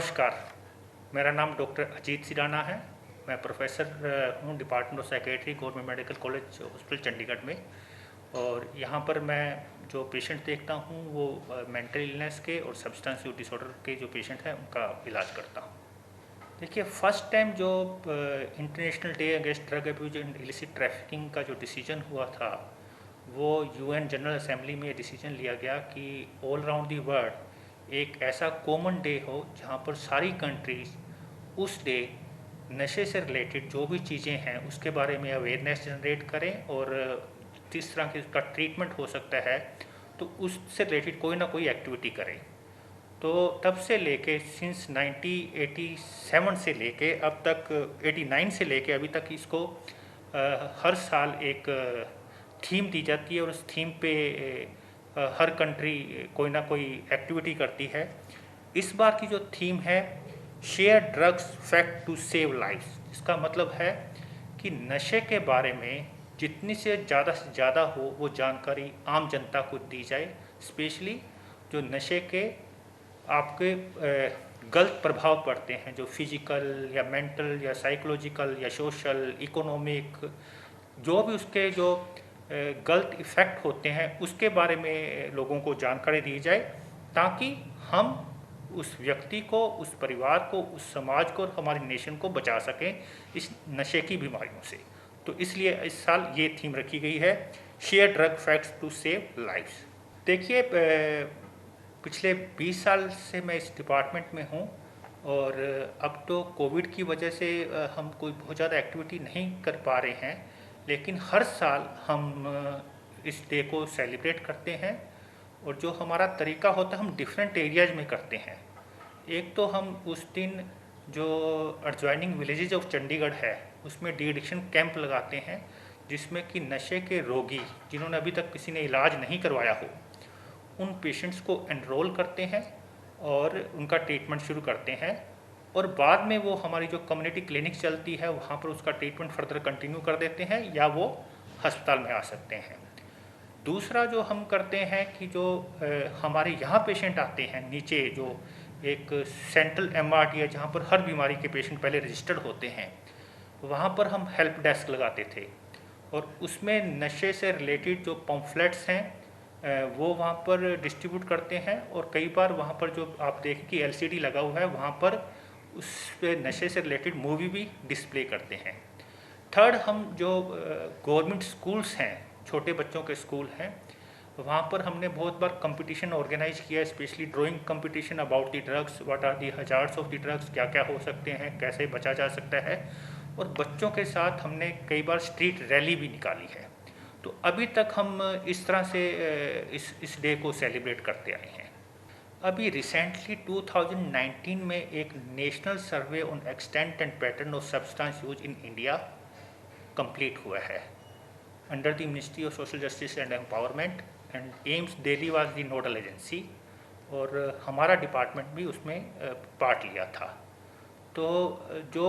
नमस्कार, मेरा नाम डॉक्टर अजीत सिडाना है। मैं प्रोफेसर हूँ department of psychiatry government medical college hospital Chandigarh में। और यहाँ पर मैं जो पेशेंट देखता हूँ वो मेंटल इलनेस के और सब्सटेंस यूज डिसऑर्डर के जो पेशेंट हैं उनका इलाज करता हूँ। देखिए, फर्स्ट टाइम जो international day against drug abuse and illicit trafficking का जो डिसीजन हुआ था, वो यूएन जनरल असेंबली में ये डिसीजन लिया गया कि ऑल अराउंड दी वर्ल्ड एक ऐसा कॉमन डे हो जहाँ पर सारी कंट्रीज उस डे नशे से रिलेटेड जो भी चीज़ें हैं उसके बारे में अवेयरनेस जनरेट करें और किस तरह की उसका ट्रीटमेंट हो सकता है तो उससे रिलेटेड कोई ना कोई एक्टिविटी करें। तो तब से लेके सिंस 1987 से लेके अब तक 89 से लेके अभी तक इसको हर साल एक थीम दी जाती है और उस थीम पे हर कंट्री कोई ना कोई एक्टिविटी करती है। इस बार की जो थीम है share drugs fact to save lifes, इसका मतलब है कि नशे के बारे में जितनी से ज़्यादा हो वो जानकारी आम जनता को दी जाए, स्पेशली जो नशे के आपके गलत प्रभाव पड़ते हैं, जो फिजिकल या मेंटल या साइकोलॉजिकल या सोशल इकोनॉमिक जो भी उसके जो गलत इफ़ेक्ट होते हैं उसके बारे में लोगों को जानकारी दी जाए, ताकि हम उस व्यक्ति को, उस परिवार को, उस समाज को और हमारे नेशन को बचा सकें इस नशे की बीमारियों से। तो इसलिए इस साल ये थीम रखी गई है, share drug facts to save lifes. देखिए, पिछले 20 साल से मैं इस डिपार्टमेंट में हूँ और अब तो कोविड की वजह से हम कोई बहुत ज़्यादा एक्टिविटी नहीं कर पा रहे हैं, लेकिन हर साल हम इस डे को सेलिब्रेट करते हैं। और जो हमारा तरीका होता है हम डिफरेंट एरियाज में करते हैं। एक तो हम उस दिन जो एडजॉइनिंग विलेजेज ऑफ चंडीगढ़ है उसमें डी एडिक्शन कैंप लगाते हैं, जिसमें कि नशे के रोगी जिन्होंने अभी तक किसी ने इलाज नहीं करवाया हो उन पेशेंट्स को एनरोल करते हैं और उनका ट्रीटमेंट शुरू करते हैं। और बाद में वो हमारी जो कम्युनिटी क्लिनिक चलती है वहाँ पर उसका ट्रीटमेंट फर्दर कंटिन्यू कर देते हैं या वो अस्पताल में आ सकते हैं। दूसरा जो हम करते हैं कि जो हमारे यहाँ पेशेंट आते हैं नीचे, जो एक सेंट्रल एमआरटी है जहाँ पर हर बीमारी के पेशेंट पहले रजिस्टर्ड होते हैं, वहाँ पर हम हेल्प डेस्क लगाते थे और उसमें नशे से रिलेटेड जो पम्फलेट्स हैं वो वहाँ पर डिस्ट्रीब्यूट करते हैं। और कई बार वहाँ पर जो आप देखें कि एलसीडी लगा हुआ है वहाँ पर उस पे नशे से रिलेटेड मूवी भी डिस्प्ले करते हैं। थर्ड, हम जो गवर्नमेंट स्कूल्स हैं, छोटे बच्चों के स्कूल हैं, वहाँ पर हमने बहुत बार कंपटीशन ऑर्गेनाइज किया है, specially drawing competition about the drugs, what are the hazards of the drugs, क्या क्या हो सकते हैं, कैसे बचा जा सकता है। और बच्चों के साथ हमने कई बार स्ट्रीट रैली भी निकाली है। तो अभी तक हम इस तरह से इस डे को सेलिब्रेट करते आए हैं। अभी रिसेंटली 2019 में एक national survey on extent and pattern of substance use in India complete हुआ है under the ministry of social justice and empowerment, and AIIMS Delhi was the nodal agency और हमारा डिपार्टमेंट भी उसमें पार्ट लिया था। तो जो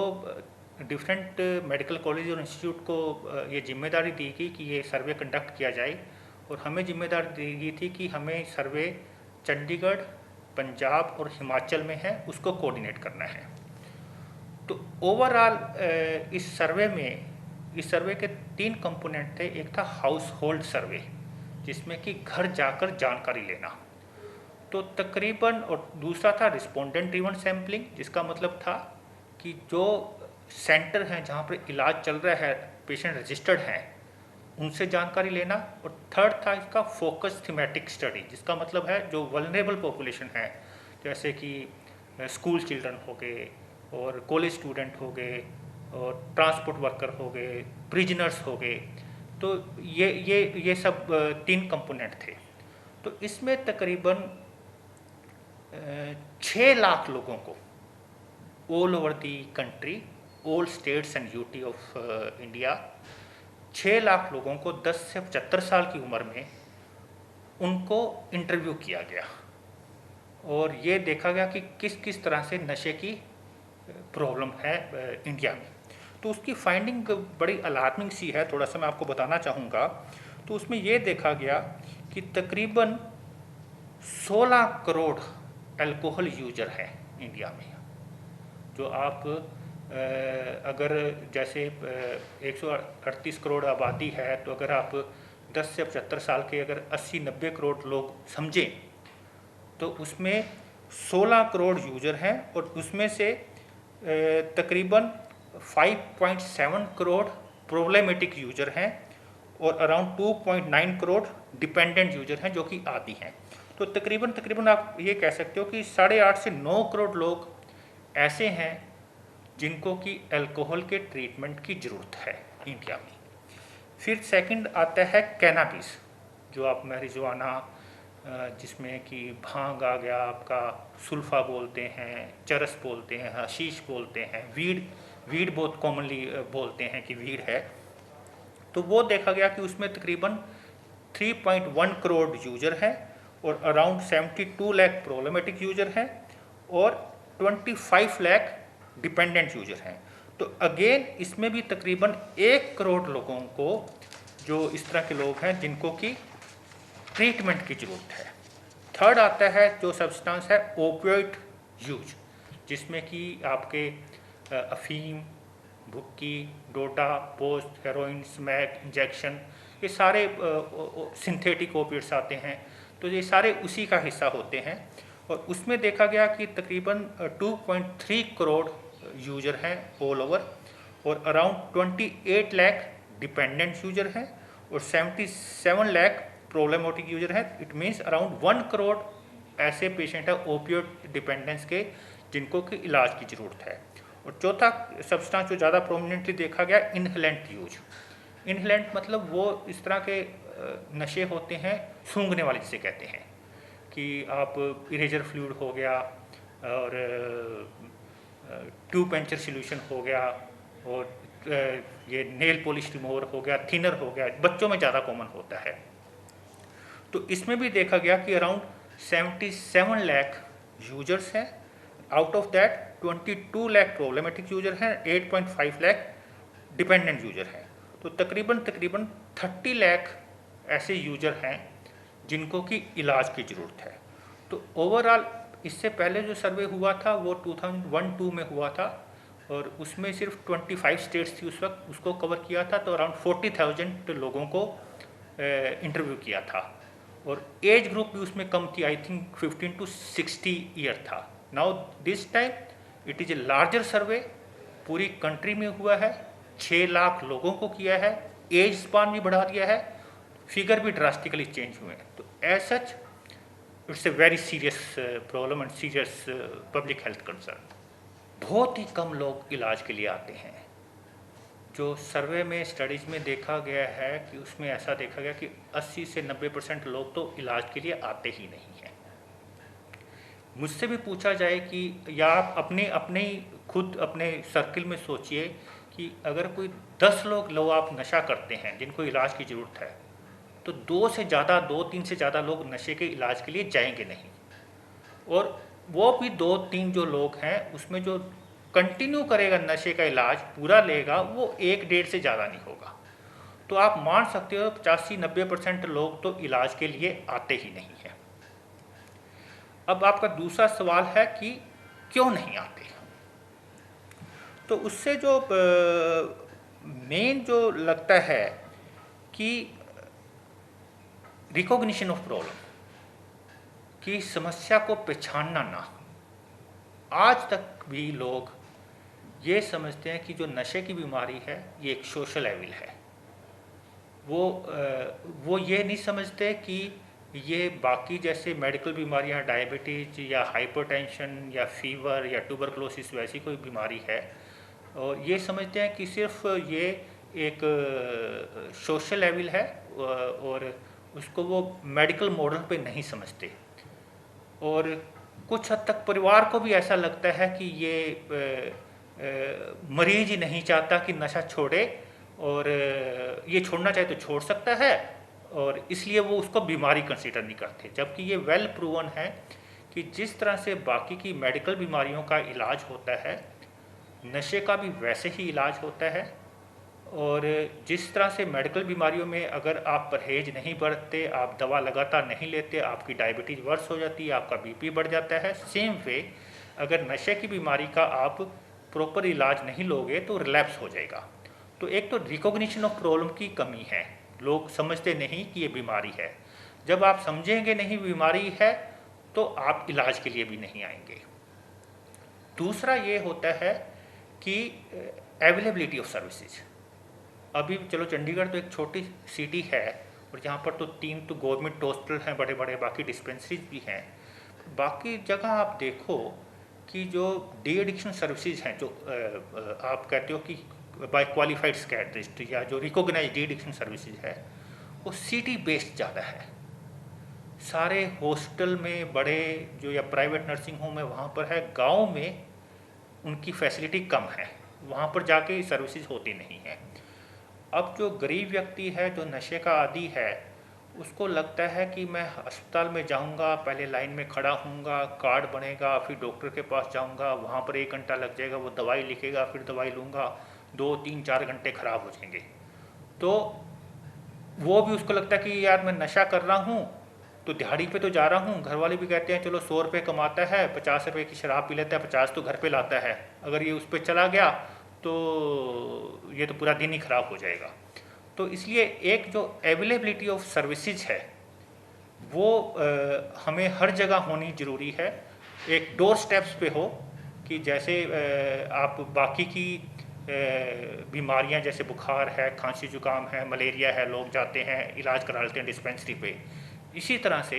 डिफरेंट मेडिकल कॉलेज और इंस्टीट्यूट को ये जिम्मेदारी दी गई कि ये सर्वे कंडक्ट किया जाए और हमें जिम्मेदारी दी गई थी कि हमें सर्वे चंडीगढ़, पंजाब और हिमाचल में है उसको कोऑर्डिनेट करना है। तो ओवरऑल इस सर्वे के 3 कंपोनेंट थे। एक था हाउस होल्ड सर्वे जिसमें कि घर जाकर जानकारी लेना, तो तकरीबन, और दूसरा था रिस्पोंडेंट ड्रिवन सैम्पलिंग, जिसका मतलब था कि जो सेंटर हैं जहाँ पर इलाज चल रहा है, पेशेंट रजिस्टर्ड हैं, उनसे जानकारी लेना। और थर्ड था इसका फोकस थीमेटिक स्टडी, जिसका मतलब है जो वल्नरेबल पॉपुलेशन है, जैसे कि स्कूल चिल्ड्रन हो गए और कॉलेज स्टूडेंट हो गए और ट्रांसपोर्ट वर्कर हो गए, प्रिजनर्स हो गए। तो ये सब 3 कंपोनेंट थे। तो इसमें तकरीबन 6 लाख लोगों को all over the country, all states and UT of India, 6 lakh लोगों को 10 से 75 साल की उम्र में उनको इंटरव्यू किया गया और ये देखा गया कि किस किस तरह से नशे की प्रॉब्लम है इंडिया में। तो उसकी फाइंडिंग बड़ी अलार्मिंग सी है, थोड़ा सा मैं आपको बताना चाहूँगा। तो उसमें ये देखा गया कि तकरीबन 16 करोड़ अल्कोहल यूजर हैं इंडिया में। जो आप अगर जैसे 138 करोड़ आबादी है, तो अगर आप 10 से 75 साल के अगर 80-90 करोड़ लोग समझें, तो उसमें 16 करोड़ यूजर हैं और उसमें से तकरीबन 5.7 करोड़ प्रॉब्लमेटिक यूजर हैं और अराउंड 2.9 करोड़ डिपेंडेंट यूजर हैं जो कि आदी हैं। तो तकरीबन आप ये कह सकते हो कि 8.5 से 9 करोड़ लोग ऐसे हैं जिनको कि अल्कोहल के ट्रीटमेंट की ज़रूरत है इंडिया में। फिर सेकंड आता है कैनाबिस, जो आप मैरिजुआना, जिसमें कि भांग आ गया, आपका सुल्फा बोलते हैं, चरस बोलते हैं, हशीश बोलते हैं, वीड बहुत कॉमनली बोलते हैं कि वीड है। तो वो देखा गया कि उसमें तकरीबन 3.1 करोड़ यूजर हैं और अराउंड 72 लाख प्रॉब्लमेटिक यूजर हैं और 25 लाख डिपेंडेंट यूजर हैं। तो अगेन इसमें भी तकरीबन 1 करोड़ लोगों को, जो इस तरह के लोग हैं जिनको कि ट्रीटमेंट की ज़रूरत है। थर्ड आता है जो सब्सटेंस है ओपियोइड यूज, जिसमें कि आपके अफीम, भुक्की, डोडा, पोस्ट, हेरोइन, स्मैक, इंजेक्शन, ये सारे सिंथेटिक ओपियोइड्स आते हैं। तो ये सारे उसी का हिस्सा होते हैं और उसमें देखा गया कि तकरीबन 2.3 करोड़ यूजर हैं ऑल ओवर और अराउंड 28 लाख डिपेंडेंट यूजर हैं और 77 लाख प्रॉब्लमेटिक यूजर हैं। इट मीन्स अराउंड 1 करोड़ ऐसे पेशेंट हैं ओपियोइड डिपेंडेंस के जिनको कि इलाज की ज़रूरत है। और चौथा सब्सटेंस जो ज़्यादा प्रोमिनेंटली देखा गया, इनहेलेंट यूज। इनहेलेंट मतलब वो इस तरह के नशे होते हैं सूंघने वाले, जिसे कहते हैं कि आप इरेजर फ्लूइड हो गया और ट्यूब पंचर सोल्यूशन हो गया और ये नेल पॉलिश रिमूवर हो गया, थिनर हो गया, बच्चों में ज़्यादा कॉमन होता है। तो इसमें भी देखा गया कि अराउंड 77 लाख यूजर्स हैं। Out of that 22 lakh problematic user हैं, 8.5 लाख डिपेंडेंट यूजर हैं। तो तकरीबन 30 लाख ऐसे यूजर हैं जिनको कि इलाज की ज़रूरत है। तो ओवरऑल इससे पहले जो सर्वे हुआ था वो 2001-2 में हुआ था और उसमें सिर्फ 25 स्टेट्स थी उस वक्त, उसको कवर किया था। तो अराउंड 40,000 लोगों को इंटरव्यू किया था और एज ग्रुप भी उसमें कम थी, आई थिंक 15 to 60 ईयर था। Now this time it is a larger survey, पूरी कंट्री में हुआ है, 6 लाख लोगों को किया है, एज स्पान भी बढ़ा दिया है, फिगर भी ड्रास्टिकली चेंज हुए हैं। तो as such it's a very serious problem and serious public health concern. बहुत ही कम लोग इलाज के लिए आते हैं। जो सर्वे में स्टडीज़ में देखा गया है कि उसमें ऐसा देखा गया कि 80 से 90% लोग तो इलाज के लिए आते ही नहीं हैं। मुझसे भी पूछा जाए कि या आप अपने खुद अपने सर्किल में सोचिए कि अगर कोई 10 लोग आप नशा करते हैं जिनको इलाज की ज़रूरत है, तो 2-3 से ज़्यादा लोग नशे के इलाज के लिए जाएंगे नहीं। और वो भी 2-3 जो लोग हैं उसमें जो कंटिन्यू करेगा नशे का इलाज पूरा लेगा, वो 1-1.5 से ज़्यादा नहीं होगा। तो आप मान सकते हो 85-90% लोग तो इलाज के लिए आते ही नहीं हैं। अब आपका दूसरा सवाल है कि क्यों नहीं आते। तो उससे जो मेन जो लगता है कि रिकॉग्निशन ऑफ प्रॉब्लम, कि समस्या को पहचानना ना। आज तक भी लोग ये समझते हैं कि जो नशे की बीमारी है ये एक सोशल एविल है। वो ये नहीं समझते कि ये बाकी जैसे मेडिकल बीमारियां, डायबिटीज या हाइपरटेंशन या फीवर या ट्यूबरकुलोसिस वैसी कोई बीमारी है, और ये समझते हैं कि सिर्फ ये एक सोशल एविल है और उसको वो मेडिकल मॉडल पे नहीं समझते। और कुछ हद तक परिवार को भी ऐसा लगता है कि ये मरीज ही नहीं चाहता कि नशा छोड़े और ये छोड़ना चाहे तो छोड़ सकता है, और इसलिए वो उसको बीमारी कंसीडर नहीं करते। जबकि ये वेल प्रूवन है कि जिस तरह से बाकी की मेडिकल बीमारियों का इलाज होता है, नशे का भी वैसे ही इलाज होता है। और जिस तरह से मेडिकल बीमारियों में अगर आप परहेज नहीं बरतते, आप दवा लगातार नहीं लेते, आपकी डायबिटीज़ वर्स हो जाती है, आपका बीपी बढ़ जाता है। सेम वे अगर नशे की बीमारी का आप प्रॉपर इलाज नहीं लोगे तो रिलैप्स हो जाएगा। तो एक तो रिकॉग्निशन ऑफ प्रॉब्लम की कमी है, लोग समझते नहीं कि ये बीमारी है। जब आप समझेंगे नहीं बीमारी है तो आप इलाज के लिए भी नहीं आएंगे। दूसरा ये होता है कि अवेलेबिलिटी ऑफ सर्विसेज। अभी चलो चंडीगढ़ तो एक छोटी सिटी है और यहाँ पर तो 3 तो गवर्नमेंट हॉस्पिटल हैं बड़े बड़े, बाकी डिस्पेंसरीज भी हैं। बाकी जगह आप देखो कि जो डी एडिक्शन सर्विसेज हैं, जो आप कहते हो कि बाय क्वालिफाइड साइकियाट्रिस्ट या जो रिकॉग्नाइज डी एडिक्शन सर्विसेज है, वो सिटी बेस्ड ज़्यादा है। सारे हॉस्पिटल में बड़े जो या प्राइवेट नर्सिंग होम है वहाँ पर है, गांव में उनकी फैसिलिटी कम है, वहाँ पर जाके सर्विसेज होती नहीं है। अब जो गरीब व्यक्ति है, जो नशे का आदी है, उसको लगता है कि मैं अस्पताल में जाऊंगा, पहले लाइन में खड़ा हूँगा, कार्ड बनेगा, फिर डॉक्टर के पास जाऊंगा, वहाँ पर 1 घंटा लग जाएगा, वो दवाई लिखेगा, फिर दवाई लूँगा, 2, 3, 4 घंटे खराब हो जाएंगे। तो वो भी उसको लगता है कि यार मैं नशा कर रहा हूँ तो दिहाड़ी पे तो जा रहा हूँ, घर वाले भी कहते हैं चलो 100 रुपये कमाता है, 50 रुपये की शराब पी लेता है, 50 तो घर पे लाता है, अगर ये उस पर चला गया तो ये तो पूरा दिन ही खराब हो जाएगा। तो इसलिए एक जो अवेलेबिलिटी ऑफ सर्विसेज है वो हमें हर जगह होनी ज़रूरी है। एक डोर स्टेप्स पे हो कि जैसे आप बाकी की बीमारियां जैसे बुखार है, खांसी जुकाम है, मलेरिया है, लोग जाते हैं इलाज करा लेते हैं डिस्पेंसरी पे। इसी तरह से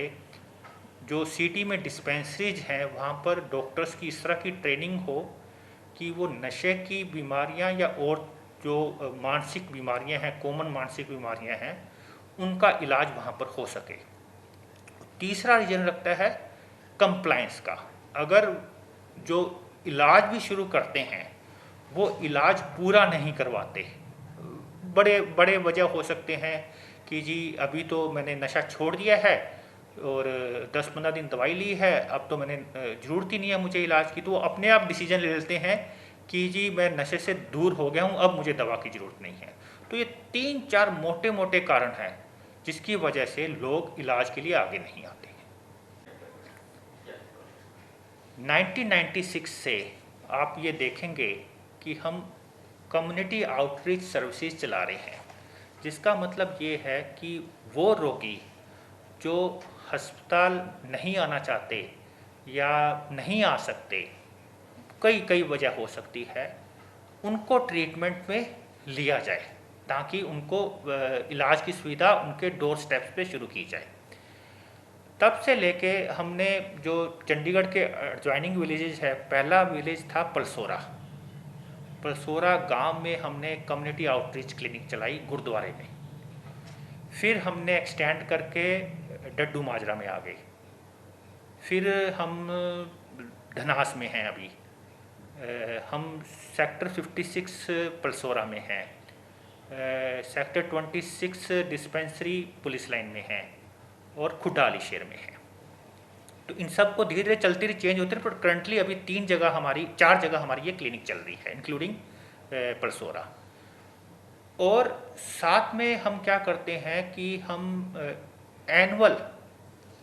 जो सिटी में डिस्पेंसरीज हैं वहाँ पर डॉक्टर्स की इस तरह की ट्रेनिंग हो कि वो नशे की बीमारियां या और जो मानसिक बीमारियां हैं, कॉमन मानसिक बीमारियां हैं, उनका इलाज वहाँ पर हो सके। तीसरा रीजन रखता है कंप्लायंस का। अगर जो इलाज भी शुरू करते हैं वो इलाज पूरा नहीं करवाते, बड़े बड़े वजह हो सकते हैं कि जी अभी तो मैंने नशा छोड़ दिया है और 10-15 दिन दवाई ली है, अब तो मैंने ज़रूरत ही नहीं है मुझे इलाज की, तो वो अपने आप डिसीजन ले लेते हैं कि जी मैं नशे से दूर हो गया हूँ, अब मुझे दवा की ज़रूरत नहीं है। तो ये 3-4 मोटे मोटे कारण हैं जिसकी वजह से लोग इलाज के लिए आगे नहीं आते हैं। 1996 से आप ये देखेंगे कि हम कम्युनिटी आउटरीच सर्विसेज चला रहे हैं, जिसका मतलब ये है कि वो रोगी जो अस्पताल नहीं आना चाहते या नहीं आ सकते, कई वजह हो सकती है, उनको ट्रीटमेंट में लिया जाए ताकि उनको इलाज की सुविधा उनके डोर स्टेप्स पे शुरू की जाए। तब से लेके हमने जो चंडीगढ़ के एडजॉइनिंग विलेजेस है, पहला विलेज था पलसोरा गांव में हमने कम्युनिटी आउटरीच क्लिनिक चलाई गुरुद्वारे में। फिर हमने एक्सटेंड करके डड्डू माजरा में आ गए, फिर हम धनास में हैं अभी, हम सेक्टर 56 पलसोरा में हैं, सेक्टर 26 डिस्पेंसरी पुलिस लाइन में हैं और खुड्डा अली शेर में हैं। तो इन सब को धीरे धीरे चलती रही, चेंज होते रहे, पर करंटली अभी 4 जगह हमारी ये क्लिनिक चल रही है इंक्लूडिंग पलसोरा। और साथ में हम क्या करते हैं कि हम एनुअल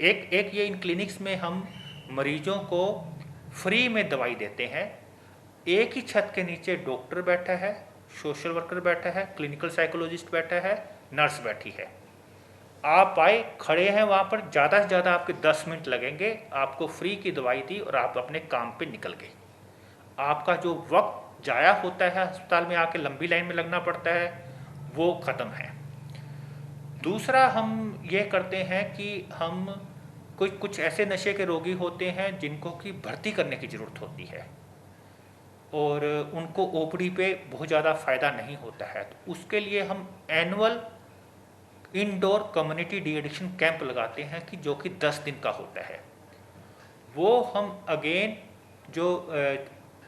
एक ये इन क्लिनिक्स में हम मरीजों को फ्री में दवाई देते हैं। एक ही छत के नीचे डॉक्टर बैठा है, सोशल वर्कर बैठा है, क्लिनिकल साइकोलॉजिस्ट बैठा है, नर्स बैठी है। आप आए, खड़े हैं वहाँ पर, ज़्यादा से ज़्यादा आपके 10 मिनट लगेंगे, आपको फ्री की दवाई दी और आप अपने काम पे निकल गए। आपका जो वक्त जाया होता है अस्पताल में आके लंबी लाइन में लगना पड़ता है, वो ख़त्म है। दूसरा हम ये करते हैं कि हम कुछ ऐसे नशे के रोगी होते हैं जिनको कि भर्ती करने की ज़रूरत होती है और उनको ओपीडी पे बहुत ज़्यादा फ़ायदा नहीं होता है, तो उसके लिए हम annual indoor community de addiction camp लगाते हैं कि जो कि 10 दिन का होता है। वो हम अगेन जो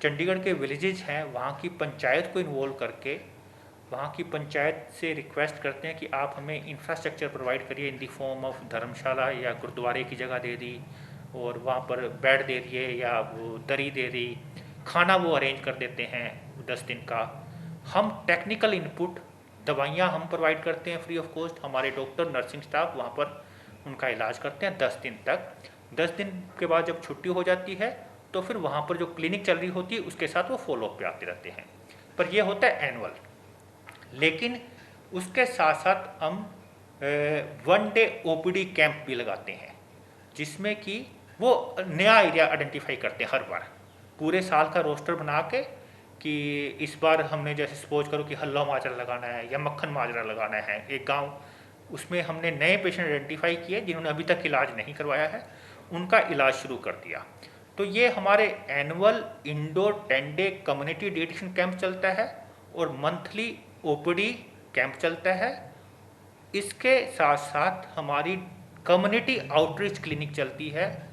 चंडीगढ़ के विलेजेस हैं वहाँ की पंचायत को इन्वॉल्व करके वहाँ की पंचायत से रिक्वेस्ट करते हैं कि आप हमें इंफ्रास्ट्रक्चर प्रोवाइड करिए इन दी फॉर्म ऑफ धर्मशाला या गुरुद्वारे की जगह दे दी और वहाँ पर बेड दे दिए या वो दरी दे दी, खाना वो अरेंज कर देते हैं 10 दिन का। हम टेक्निकल इनपुट, दवाइयाँ हम प्रोवाइड करते हैं फ्री ऑफ कॉस्ट, हमारे डॉक्टर नर्सिंग स्टाफ वहाँ पर उनका इलाज करते हैं 10 दिन तक। 10 दिन के बाद जब छुट्टी हो जाती है तो फिर वहाँ पर जो क्लिनिक चल रही होती है उसके साथ वो फॉलोअप पे आते रहते हैं, पर ये होता है एनुअल। लेकिन उसके साथ साथ हम 1 डे OPD कैंप भी लगाते हैं, जिसमें कि वो नया एरिया आइडेंटिफाई करते हैं हर बार, पूरे साल का रोस्टर बना के कि इस बार हमने जैसे सपोज करो कि हल्ला माजरा लगाना है या मक्खन माजरा लगाना है एक गांव, उसमें हमने नए पेशेंट आइडेंटिफाई किए जिन्होंने अभी तक इलाज नहीं करवाया है, उनका इलाज शुरू कर दिया। तो ये हमारे annual indoor 10 day community dietitian camp चलता है और मंथली OPD कैंप चलता है। इसके साथ साथ हमारी कम्युनिटी आउटरीच क्लिनिक चलती है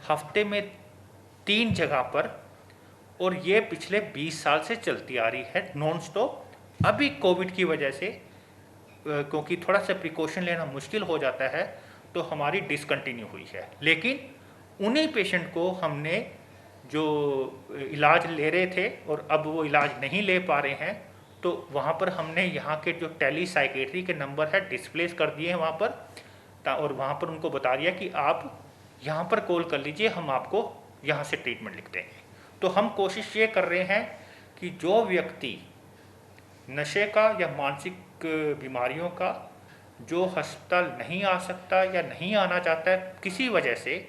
हफ्ते में 3 जगह पर, और ये पिछले 20 साल से चलती आ रही है नॉन स्टॉप। अभी कोविड की वजह से क्योंकि थोड़ा सा प्रिकॉशन लेना मुश्किल हो जाता है तो हमारी डिसकंटिन्यू हुई है, लेकिन उन्हीं पेशेंट को हमने जो इलाज ले रहे थे और अब वो इलाज नहीं ले पा रहे हैं, तो वहाँ पर हमने यहाँ के जो टेली साइकेट्री के नंबर है डिस्प्लेस कर दिए हैं वहाँ पर, और वहाँ पर उनको बता दिया कि आप यहाँ पर कॉल कर लीजिए, हम आपको यहाँ से ट्रीटमेंट लिखते हैं। तो हम कोशिश ये कर रहे हैं कि जो व्यक्ति नशे का या मानसिक बीमारियों का जो अस्पताल नहीं आ सकता या नहीं आना चाहता है किसी वजह से,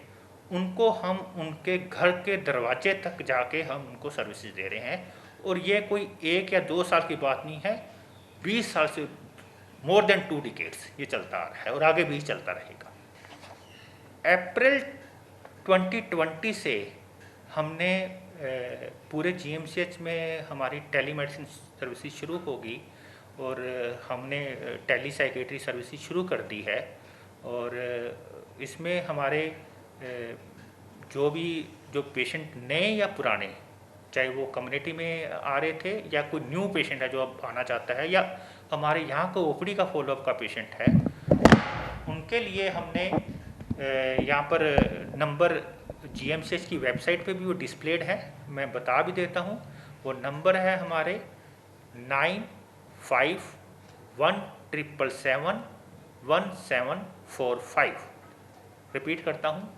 उनको हम उनके घर के दरवाजे तक जाके हम उनको सर्विसेज दे रहे हैं। और ये कोई 1 या 2 साल की बात नहीं है, 20 साल से मोर देन 2 डिकेड्स ये चलता आ रहा है और आगे भी चलता रहेगा। अप्रैल 2020 से हमने पूरे GMCH में हमारी टेलीमेडिसिन सर्विसेज शुरू होगी और हमने टेली साइकेट्री सर्विसेज शुरू कर दी है। और इसमें हमारे जो पेशेंट नए या पुराने, चाहे वो कम्युनिटी में आ रहे थे या कोई न्यू पेशेंट है जो अब आना चाहता है या हमारे यहाँ को OPD का फॉलोअप का पेशेंट है, उनके लिए हमने यहाँ पर नंबर GMCH की वेबसाइट पे भी वो डिस्प्लेड है, मैं बता भी देता हूँ। वो नंबर है हमारे 9517771745। रिपीट करता हूँ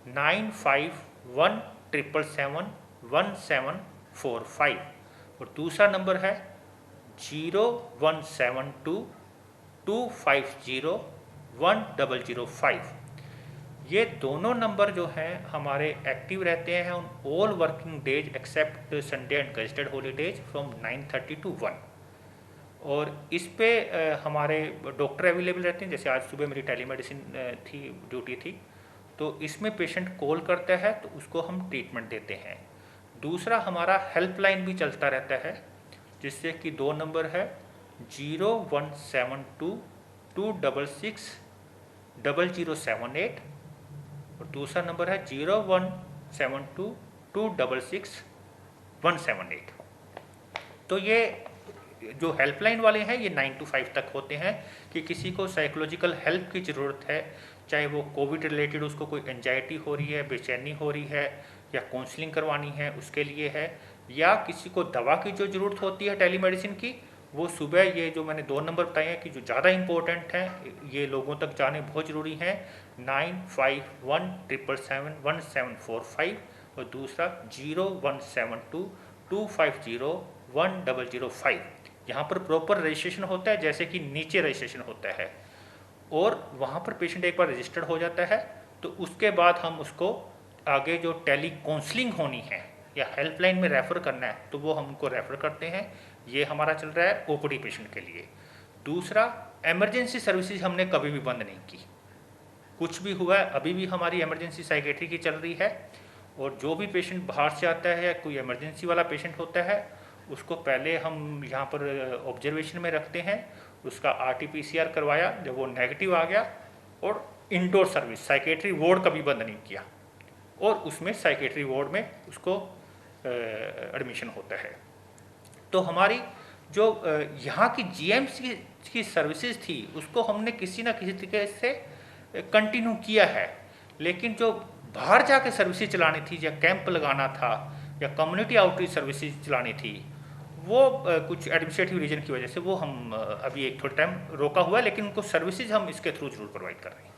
9517771745। और दूसरा नंबर है 0172250105। ये दोनों नंबर जो हैं हमारे एक्टिव रहते हैं on all working days except Sunday and gazetted holidays from 9:30 to 1। और इस पे हमारे डॉक्टर अवेलेबल रहते हैं। जैसे आज सुबह मेरी टेलीमेडिसिन ड्यूटी थी, तो इसमें पेशेंट कॉल करता है तो उसको हम ट्रीटमेंट देते हैं। दूसरा हमारा हेल्पलाइन भी चलता रहता है, जिससे कि 2 नंबर है 0172266078 और दूसरा नंबर है 0172266178। तो ये जो हेल्पलाइन वाले हैं ये 9 to 5 तक होते हैं कि किसी को साइकोलॉजिकल हेल्प की ज़रूरत है, चाहे वो कोविड रिलेटेड उसको कोई एंजाइटी हो रही है, बेचैनी हो रही है या काउंसलिंग करवानी है उसके लिए है, या किसी को दवा की जो ज़रूरत होती है टेलीमेडिसिन की, वो सुबह ये जो मैंने 2 नंबर बताए हैं कि जो ज़्यादा इम्पोर्टेंट हैं, ये लोगों तक जाने बहुत ज़रूरी हैं, 9517771745 और दूसरा 0172250105। यहाँ पर प्रॉपर रजिस्ट्रेशन होता है जैसे कि नीचे रजिस्ट्रेशन होता है, और वहाँ पर पेशेंट एक बार रजिस्टर्ड हो जाता है तो उसके बाद हम उसको आगे जो टेली काउंसलिंग होनी है या हेल्पलाइन में रेफ़र करना है तो वो हम उनको रेफ़र करते हैं। ये हमारा चल रहा है OPD पेशेंट के लिए। दूसरा, एमरजेंसी सर्विसेज हमने कभी भी बंद नहीं की, कुछ भी हुआ है अभी भी हमारी इमरजेंसी साइकेट्री की चल रही है। और जो भी पेशेंट बाहर से आता है या कोई इमरजेंसी वाला पेशेंट होता है उसको पहले हम यहाँ पर ऑब्जर्वेशन में रखते हैं, उसका RT-PCR करवाया, जब वो नेगेटिव आ गया, और इंडोर सर्विस साइकेट्री वार्ड कभी बंद नहीं किया, और उसमें साइकेट्री वार्ड में उसको एडमिशन होता है। तो हमारी जो यहाँ की GMC की सर्विसेज थी उसको हमने किसी ना किसी तरीके से कंटिन्यू किया है, लेकिन जो बाहर जाके सर्विसेज चलानी थी या कैंप लगाना था या कम्युनिटी आउटरीच सर्विसेज चलानी थी, वो कुछ एडमिनिस्ट्रेटिव रीजन की वजह से वो हम अभी एक थोड़ा टाइम रोका हुआ है, लेकिन उनको सर्विसेज हम इसके थ्रू जरूर प्रोवाइड कर रहे हैं।